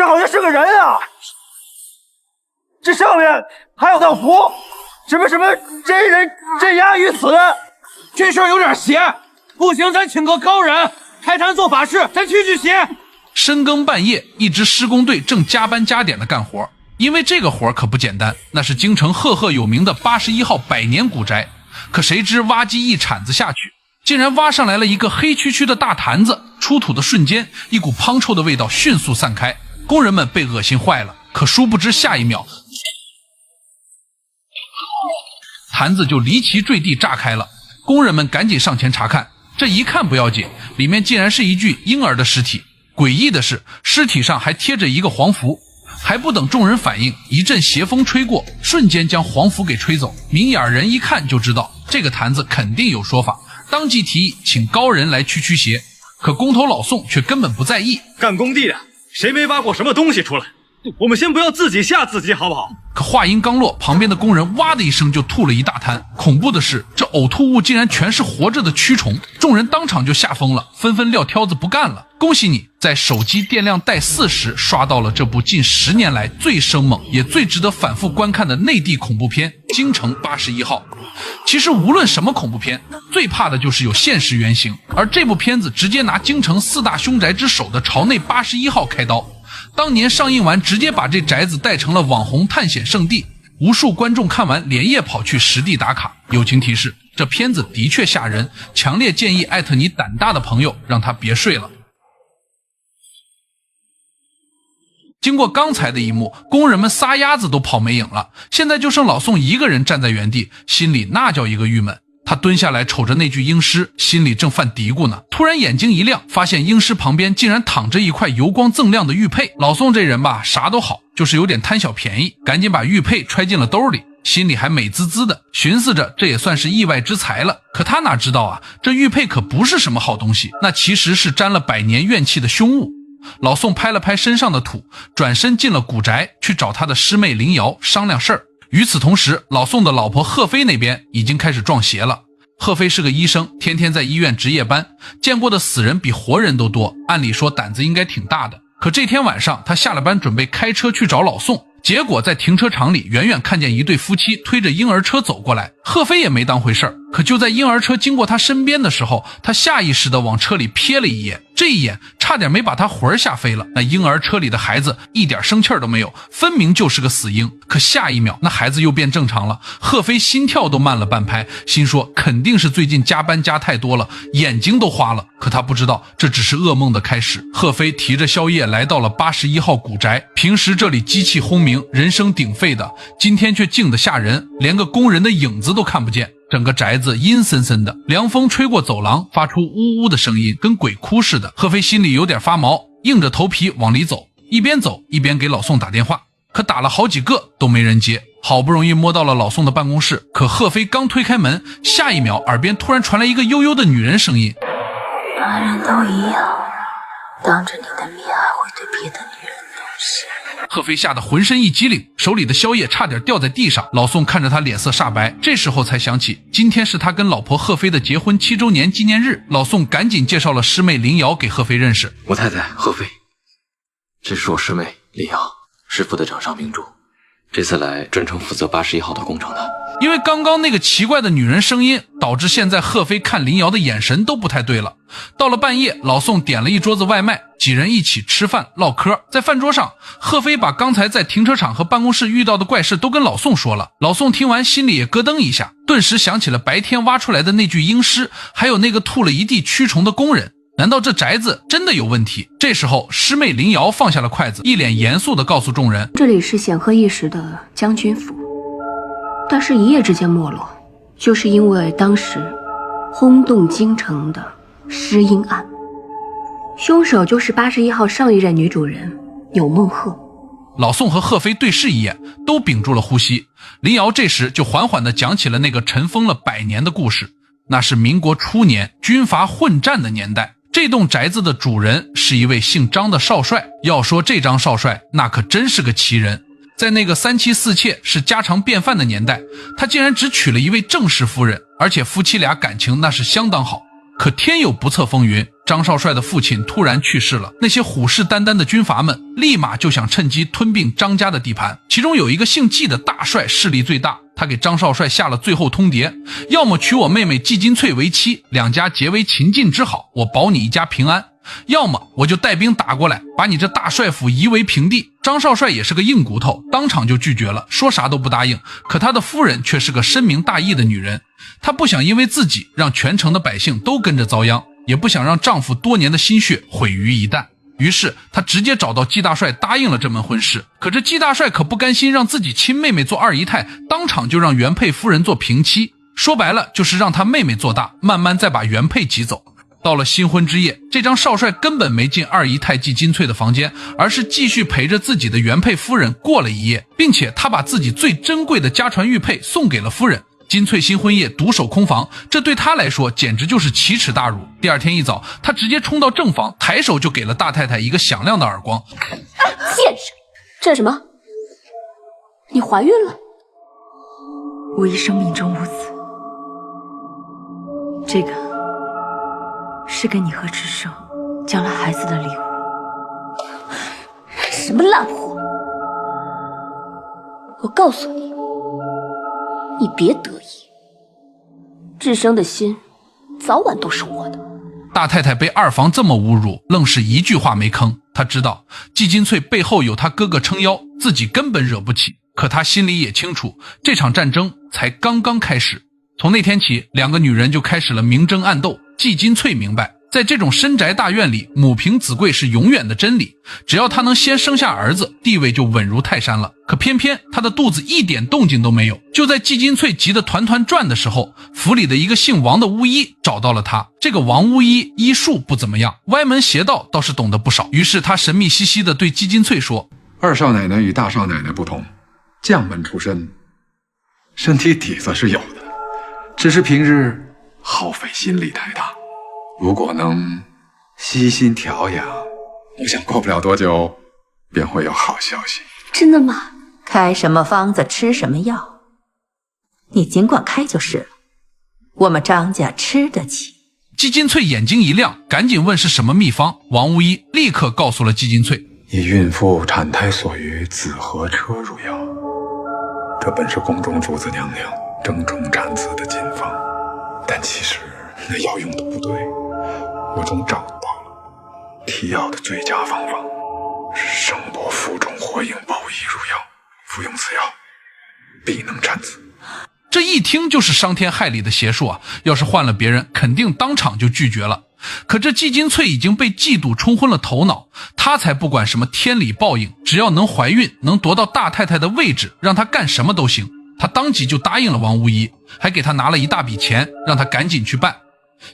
这好像是个人啊！这上面还有道符，什么真人镇压于此。这事儿有点邪，不行，咱请个高人开坛做法事，咱驱邪。深更半夜，一支施工队正加班加点的干活，因为这个活可不简单，那是京城赫赫有名的81号百年古宅。可谁知挖机一铲子下去，竟然挖上来了一个黑黢黢的大坛子，出土的瞬间，一股滂臭的味道迅速散开，工人们被恶心坏了。可殊不知下一秒，坛子就离奇坠地炸开了，工人们赶紧上前查看，这一看不要紧，里面竟然是一具婴儿的尸体。诡异的是，尸体上还贴着一个黄符，还不等众人反应，一阵邪风吹过，瞬间将黄符给吹走。明眼人一看就知道这个坛子肯定有说法，当即提议请高人来驱邪。可工头老宋却根本不在意，干工地的谁没挖过什么东西出来？我们先不要自己吓自己好不好？可话音刚落，旁边的工人哇的一声就吐了一大滩。恐怖的是，这呕吐物竟然全是活着的蛆虫，众人当场就吓疯了，纷纷撂挑子不干了。恭喜你在手机电量带40刷到了这部近10年来最生猛也最值得反复观看的内地恐怖片《京城81号》。其实无论什么恐怖片，最怕的就是有现实原型，而这部片子直接拿京城4大凶宅之首的朝内81号开刀。当年上映完，直接把这宅子带成了网红探险圣地，无数观众看完连夜跑去实地打卡。友情提示，这片子的确吓人，强烈建议艾特你胆大的朋友，让他别睡了。经过刚才的一幕，工人们撒丫子都跑没影了，现在就剩老宋一个人站在原地，心里那叫一个郁闷。他蹲下来瞅着那具婴尸，心里正犯嘀咕呢，突然眼睛一亮，发现婴尸旁边竟然躺着一块油光锃亮的玉佩。老宋这人吧，啥都好，就是有点贪小便宜，赶紧把玉佩揣进了兜里，心里还美滋滋的，寻思着这也算是意外之财了。可他哪知道啊，这玉佩可不是什么好东西，那其实是沾了100年怨气的凶物。老宋拍了拍身上的土，转身进了古宅，去找他的师妹林瑶商量事儿。与此同时，老宋的老婆贺飞那边已经开始撞邪了。贺飞是个医生，天天在医院值夜班，见过的死人比活人都多，按理说胆子应该挺大的。可这天晚上，他下了班准备开车去找老宋，结果在停车场里远远看见一对夫妻推着婴儿车走过来，贺飞也没当回事儿。可就在婴儿车经过他身边的时候，他下意识地往车里瞥了一眼，这一眼差点没把他魂吓飞了。那婴儿车里的孩子一点生气都没有，分明就是个死婴。可下一秒那孩子又变正常了，贺飞心跳都慢了半拍，心说肯定是最近加班加太多了，眼睛都花了。可他不知道这只是噩梦的开始。贺飞提着宵夜来到了81号古宅，平时这里机器轰鸣，人声鼎沸的，今天却静得吓人，连个工人的影子都看不见。整个宅子阴森森的，凉风吹过走廊，发出呜呜的声音，跟鬼哭似的。贺飞心里有点发毛，硬着头皮往里走，一边走一边给老宋打电话，可打了好几个都没人接。好不容易摸到了老宋的办公室，可贺飞刚推开门，下一秒耳边突然传来一个悠悠的女人声音：男人都一样，当着你的面还会对别的女人动手。贺飞吓得浑身一激灵，手里的宵夜差点掉在地上。老宋看着他脸色煞白，这时候才想起今天是他跟老婆贺飞的结婚7周年纪念日。老宋赶紧介绍了师妹林瑶给贺飞认识。我太太贺飞，这是我师妹林瑶，师父的掌上明珠，这次来专程负责81号的工程的。因为刚刚那个奇怪的女人声音，导致现在贺飞看林瑶的眼神都不太对了。到了半夜，老宋点了一桌子外卖，几人一起吃饭唠嗑。在饭桌上，贺飞把刚才在停车场和办公室遇到的怪事都跟老宋说了。老宋听完心里也咯噔一下，顿时想起了白天挖出来的那具婴尸，还有那个吐了一地蛆虫的工人。难道这宅子真的有问题？这时候师妹林瑶放下了筷子，一脸严肃地告诉众人，这里是显赫一时的将军府，但是一夜之间没落，就是因为当时轰动京城的尸婴案，凶手就是81号上一任女主人钮梦鹤。老宋和贺飞对视一眼，都屏住了呼吸。林瑶这时就缓缓地讲起了那个尘封了100年的故事。那是民国初年军阀混战的年代，这栋宅子的主人是一位姓张的少帅。要说这张少帅，那可真是个奇人。在那个3妻4妾是家常便饭的年代，他竟然只娶了一位正室夫人，而且夫妻俩感情那是相当好。可天有不测风云，张少帅的父亲突然去世了，那些虎视眈眈的军阀们立马就想趁机吞并张家的地盘。其中有一个姓纪的大帅势力最大，他给张少帅下了最后通牒，要么娶我妹妹季金翠为妻，两家结为秦晋之好，我保你一家平安，要么我就带兵打过来，把你这大帅府夷为平地。张少帅也是个硬骨头，当场就拒绝了，说啥都不答应。可他的夫人却是个深明大义的女人，她不想因为自己让全城的百姓都跟着遭殃，也不想让丈夫多年的心血毁于一旦。于是她直接找到季大帅答应了这门婚事。可这季大帅可不甘心让自己亲妹妹做二姨太，当场就让原配夫人做平妻，说白了就是让他妹妹做大，慢慢再把原配挤走。到了新婚之夜，这张少帅根本没进二姨太季金翠的房间，而是继续陪着自己的原配夫人过了一夜，并且他把自己最珍贵的家传玉佩送给了夫人。金翠新婚夜独守空房，这对他来说简直就是奇耻大辱。第二天一早，他直接冲到正房，抬手就给了大太太一个响亮的耳光。贱人，这是什么？你怀孕了？我一生命中无子，这个是给你和智胜将来孩子的礼物。什么烂货！我告诉你，你别得意，智生的心早晚都是我的。大太太被二房这么侮辱，愣是一句话没吭。她知道季金翠背后有她哥哥撑腰，自己根本惹不起。可她心里也清楚，这场战争才刚刚开始。从那天起，两个女人就开始了明争暗斗。季金翠明白，在这种深宅大院里，母凭子贵是永远的真理，只要她能先生下儿子，地位就稳如泰山了。可偏偏她的肚子一点动静都没有。就在季金翠急得团团转的时候，府里的一个姓王的巫医找到了她。这个王巫医医术不怎么样，歪门邪道倒是懂得不少。于是他神秘兮兮地对季金翠说：二少奶奶与大少奶奶不同，将门出身，身体底子是有的，只是平日耗费心力太大。如果能悉心调养，我想过不了多久便会有好消息。真的吗？开什么方子吃什么药，你尽管开就是了，我们张家吃得起。季金翠眼睛一亮，赶紧问是什么秘方。王巫医立刻告诉了季金翠：以孕妇产胎所余紫河车入药，这本是宫中主子娘娘争宠产子的禁方，但其实那药用的不对，我终找到了提药的最佳方法，是生伯腹中火影宝衣入药，服用此药必能产子。这一听就是伤天害理的邪术啊！要是换了别人，肯定当场就拒绝了。可这季金翠已经被嫉妒冲昏了头脑，她才不管什么天理报应，只要能怀孕，能夺到大太太的位置，让她干什么都行。她当即就答应了王巫医，还给她拿了一大笔钱，让她赶紧去办。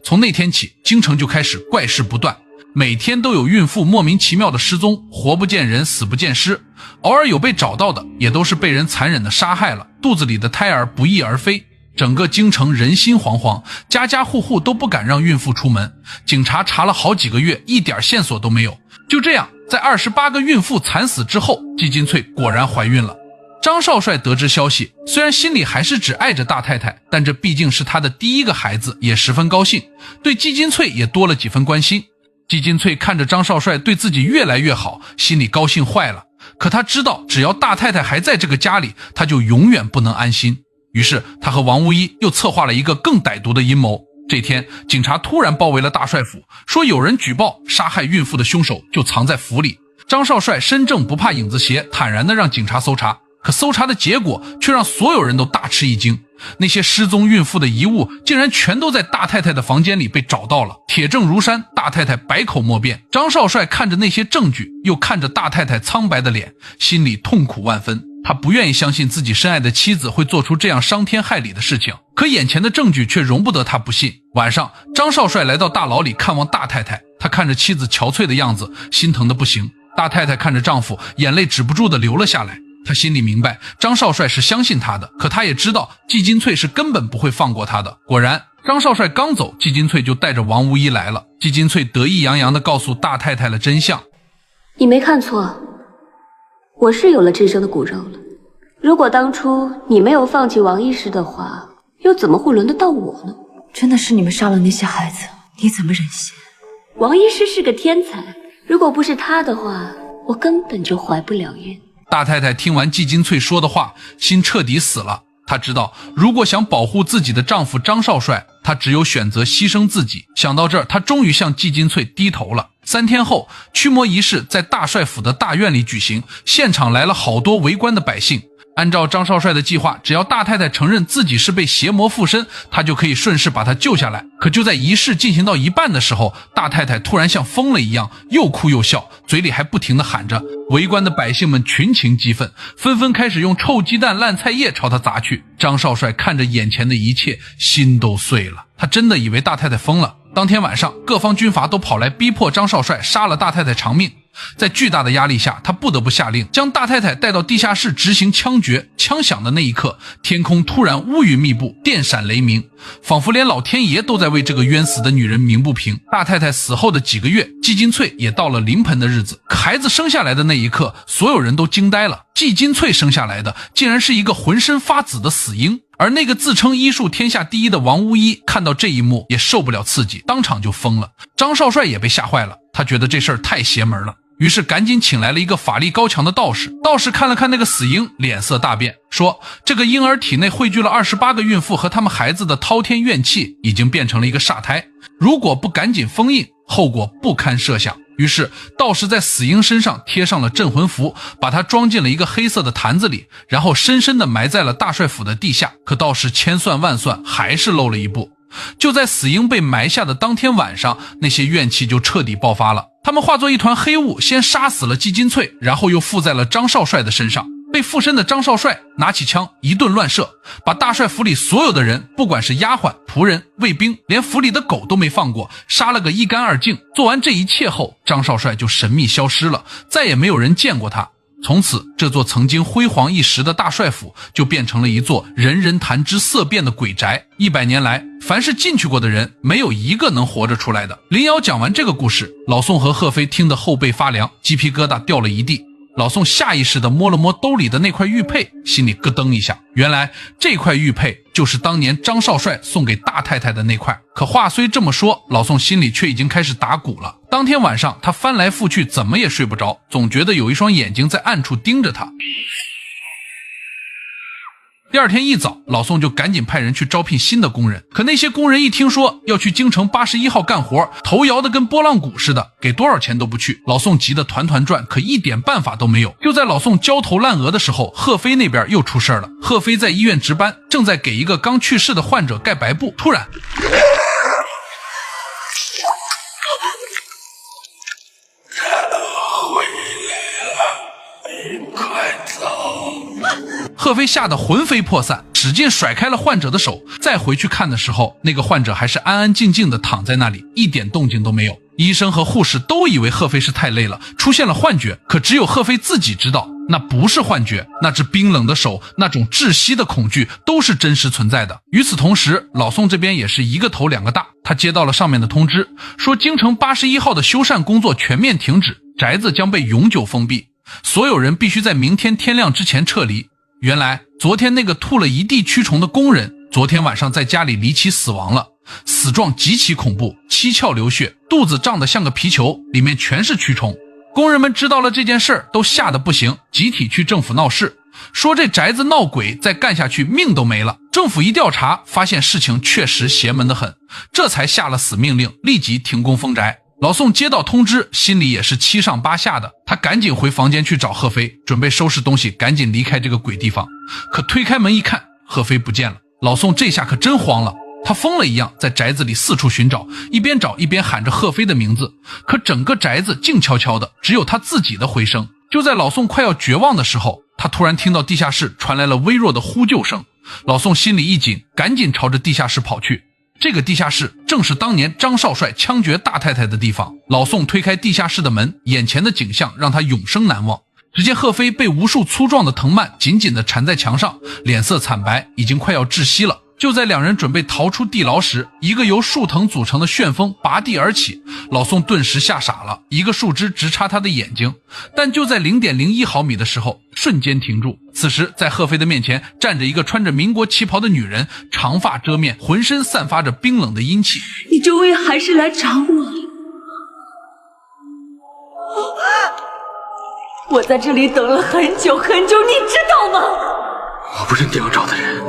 从那天起，京城就开始怪事不断，每天都有孕妇莫名其妙的失踪，活不见人，死不见尸。偶尔有被找到的，也都是被人残忍的杀害了，肚子里的胎儿不翼而飞。整个京城人心惶惶，家家户户都不敢让孕妇出门。警察查了好几个月，一点线索都没有。就这样，在28个孕妇惨死之后，季金翠果然怀孕了。张少帅得知消息，虽然心里还是只爱着大太太，但这毕竟是他的第一个孩子，也十分高兴，对季金翠也多了几分关心。季金翠看着张少帅对自己越来越好，心里高兴坏了。可他知道，只要大太太还在这个家里，他就永远不能安心。于是他和王巫医又策划了一个更歹毒的阴谋。这天，警察突然包围了大帅府，说有人举报杀害孕妇的凶手就藏在府里。张少帅身正不怕影子斜，坦然地让警察搜查。可搜查的结果却让所有人都大吃一惊，那些失踪孕妇的遗物竟然全都在大太太的房间里被找到了，铁证如山，大太太百口莫辩。张少帅看着那些证据，又看着大太太苍白的脸，心里痛苦万分。他不愿意相信自己深爱的妻子会做出这样伤天害理的事情，可眼前的证据却容不得他不信。晚上，张少帅来到大牢里看望大太太，他看着妻子憔悴的样子，心疼的不行。大太太看着丈夫，眼泪止不住的流了下来。他心里明白，张少帅是相信他的，可他也知道季金翠是根本不会放过他的。果然，张少帅刚走，季金翠就带着王巫医来了。季金翠得意洋洋地告诉大太太了真相。你没看错，我是有了智生的骨肉了。如果当初你没有放弃王医师的话，又怎么会轮得到我呢？真的是你们杀了那些孩子，你怎么忍心？王医师是个天才，如果不是他的话，我根本就怀不了孕。大太太听完季金翠说的话，心彻底死了。她知道，如果想保护自己的丈夫张少帅，她只有选择牺牲自己。想到这儿，她终于向季金翠低头了。3天后，驱魔仪式在大帅府的大院里举行，现场来了好多围观的百姓。按照张少帅的计划，只要大太太承认自己是被邪魔附身，他就可以顺势把她救下来。可就在仪式进行到一半的时候，大太太突然像疯了一样，又哭又笑，嘴里还不停地喊着。围观的百姓们群情激愤，纷纷开始用臭鸡蛋烂菜叶朝他砸去。张少帅看着眼前的一切，心都碎了。他真的以为大太太疯了。当天晚上，各方军阀都跑来逼迫张少帅杀了大太太偿命。在巨大的压力下，他不得不下令将大太太带到地下室执行枪决。枪响的那一刻，天空突然乌云密布，电闪雷鸣，仿佛连老天爷都在为这个冤死的女人鸣不平。大太太死后的几个月，季金翠也到了临盆的日子。可孩子生下来的那一刻，所有人都惊呆了。季金翠生下来的竟然是一个浑身发紫的死婴。而那个自称医术天下第一的王巫医看到这一幕也受不了刺激，当场就疯了。张少帅也被吓坏了，他觉得这事儿太邪门了，于是赶紧请来了一个法力高强的道士。道士看了看那个死婴，脸色大变，说这个婴儿体内汇聚了28个孕妇和他们孩子的滔天怨气，已经变成了一个煞胎，如果不赶紧封印，后果不堪设想。于是道士在死婴身上贴上了镇魂符，把它装进了一个黑色的坛子里，然后深深地埋在了大帅府的地下。可道士千算万算，还是漏了一步。就在死婴被埋下的当天晚上，那些怨气就彻底爆发了。他们化作一团黑雾，先杀死了季金翠，然后又附在了张少帅的身上。被附身的张少帅拿起枪一顿乱射，把大帅府里所有的人，不管是丫鬟、仆人、卫兵，连府里的狗都没放过，杀了个一干二净。做完这一切后，张少帅就神秘消失了，再也没有人见过他。从此，这座曾经辉煌一时的大帅府就变成了一座人人谈之色变的鬼宅。100年来，凡是进去过的人，没有一个能活着出来的。林瑶讲完这个故事，老宋和贺飞听得后背发凉，鸡皮疙瘩掉了一地。老宋下意识地摸了摸兜里的那块玉佩，心里咯噔一下，原来这块玉佩就是当年张少帅送给大太太的那块。可话虽这么说，老宋心里却已经开始打鼓了。当天晚上他翻来覆去怎么也睡不着，总觉得有一双眼睛在暗处盯着他。第二天一早，老宋就赶紧派人去招聘新的工人。可那些工人一听说要去京城81号干活，头摇得跟拨浪鼓似的，给多少钱都不去。老宋急得团团转，可一点办法都没有。就在老宋焦头烂额的时候，贺飞那边又出事了。贺飞在医院值班，正在给一个刚去世的患者盖白布，突然贺飞吓得魂飞魄散，使劲甩开了患者的手。再回去看的时候，那个患者还是安安静静的躺在那里，一点动静都没有。医生和护士都以为贺飞是太累了，出现了幻觉，可只有贺飞自己知道，那不是幻觉，那只冰冷的手，那种窒息的恐惧都是真实存在的。与此同时，老宋这边也是一个头两个大，他接到了上面的通知，说京城81号的修缮工作全面停止，宅子将被永久封闭，所有人必须在明天天亮之前撤离。原来昨天那个吐了一地蛆虫的工人，昨天晚上在家里离奇死亡了，死状极其恐怖，七窍流血，肚子胀得像个皮球，里面全是蛆虫。工人们知道了这件事儿，都吓得不行，集体去政府闹事，说这宅子闹鬼，再干下去命都没了。政府一调查，发现事情确实邪门得很，这才下了死命令，立即停工封宅。老宋接到通知，心里也是七上八下的，他赶紧回房间去找贺飞，准备收拾东西赶紧离开这个鬼地方。可推开门一看，贺飞不见了。老宋这下可真慌了，他疯了一样在宅子里四处寻找，一边找一边喊着贺飞的名字，可整个宅子静悄悄的，只有他自己的回声。就在老宋快要绝望的时候，他突然听到地下室传来了微弱的呼救声。老宋心里一紧，赶紧朝着地下室跑去。这个地下室正是当年张少帅枪决大太太的地方。老宋推开地下室的门，眼前的景象让他永生难忘。只见贺飞被无数粗壮的藤蔓紧紧地缠在墙上，脸色惨白，已经快要窒息了。就在两人准备逃出地牢时，一个由树藤组成的旋风拔地而起，老宋顿时吓傻了，一个树枝直插他的眼睛，但就在 0.01 毫米的时候瞬间停住。此时在贺飞的面前站着一个穿着民国旗袍的女人，长发遮面，浑身散发着冰冷的阴气。你终于还是来找我了，我在这里等了很久很久，你知道吗？我不是你要找的人，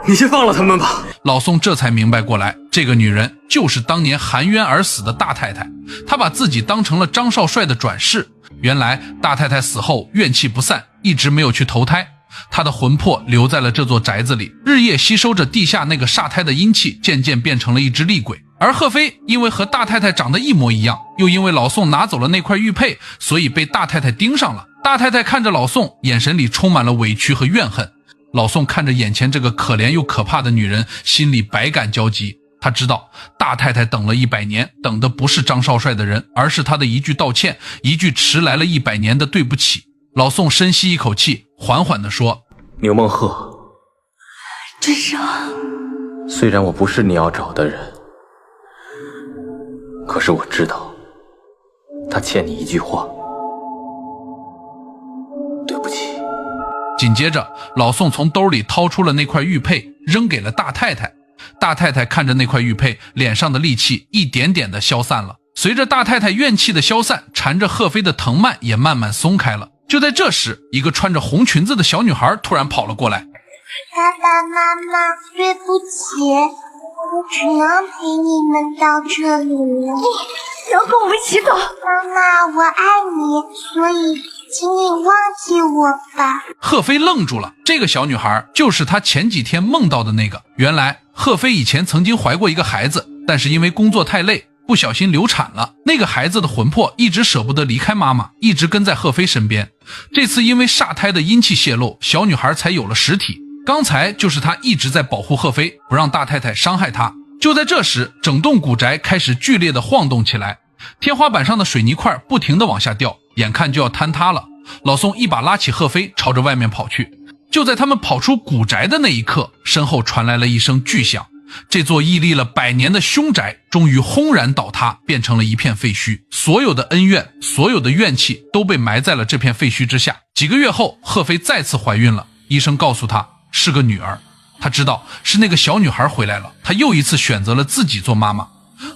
你先放了他们吧。老宋这才明白过来，这个女人就是当年含冤而死的大太太，她把自己当成了张少帅的转世。原来大太太死后怨气不散，一直没有去投胎，她的魂魄留在了这座宅子里，日夜吸收着地下那个煞胎的阴气，渐渐变成了一只厉鬼。而贺飞因为和大太太长得一模一样，又因为老宋拿走了那块玉佩，所以被大太太盯上了。大太太看着老宋，眼神里充满了委屈和怨恨。老宋看着眼前这个可怜又可怕的女人，心里百感交集。他知道大太太等了100年，等的不是张少帅的人，而是他的一句道歉，一句迟来了100年的对不起。老宋深吸一口气，缓缓地说：牛梦鹤，真是虽然我不是你要找的人，可是我知道他欠你一句话，对不起。紧接着老宋从兜里掏出了那块玉佩，扔给了大太太。大太太看着那块玉佩，脸上的戾气一点点的消散了。随着大太太怨气的消散，缠着贺飞的藤蔓也慢慢松开了。就在这时，一个穿着红裙子的小女孩突然跑了过来。爸爸妈妈，对不起，我只能陪你们到这里了。你要跟我们一起走？妈妈，我爱你，所以请你忘记我吧。贺飞愣住了，这个小女孩就是他前几天梦到的那个。原来贺飞以前曾经怀过一个孩子，但是因为工作太累，不小心流产了。那个孩子的魂魄一直舍不得离开妈妈，一直跟在贺飞身边。这次因为煞胎的阴气泄露，小女孩才有了实体。刚才就是她一直在保护贺飞，不让大太太伤害她。就在这时，整栋古宅开始剧烈的晃动起来，天花板上的水泥块不停地往下掉，眼看就要坍塌了。老宋一把拉起贺飞，朝着外面跑去。就在他们跑出古宅的那一刻，身后传来了一声巨响，这座屹立了100年的凶宅终于轰然倒塌，变成了一片废墟。所有的恩怨，所有的怨气都被埋在了这片废墟之下。几个月后，贺飞再次怀孕了，医生告诉她是个女儿。他知道是那个小女孩回来了，他又一次选择了自己做妈妈。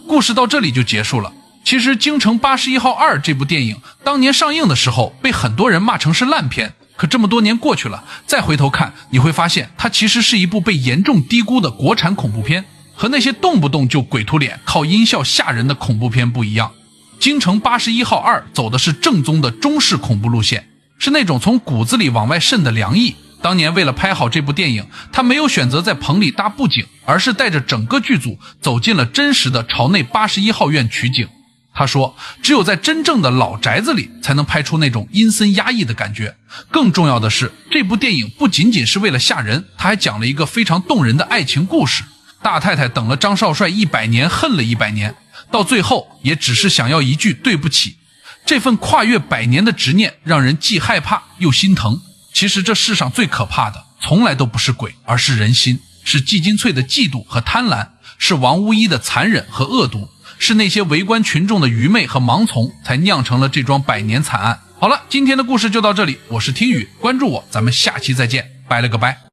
故事到这里就结束了。其实《京城81号2》这部电影当年上映的时候被很多人骂成是烂片，可这么多年过去了，再回头看，你会发现它其实是一部被严重低估的国产恐怖片。和那些动不动就鬼图脸靠音效吓人的恐怖片不一样，《京城81号2》走的是正宗的中式恐怖路线，是那种从骨子里往外渗的凉意。当年为了拍好这部电影，他没有选择在棚里搭布景，而是带着整个剧组走进了真实的朝内81号院取景。他说只有在真正的老宅子里才能拍出那种阴森压抑的感觉。更重要的是，这部电影不仅仅是为了吓人，他还讲了一个非常动人的爱情故事。大太太等了张少帅100年，恨了100年，到最后也只是想要一句对不起。这份跨越100年的执念让人既害怕又心疼。其实这世上最可怕的从来都不是鬼，而是人心，是季金翠的嫉妒和贪婪，是王巫医的残忍和恶毒，是那些围观群众的愚昧和盲从，才酿成了这桩100年惨案。好了，今天的故事就到这里，我是听雨，关注我，咱们下期再见，拜了个拜。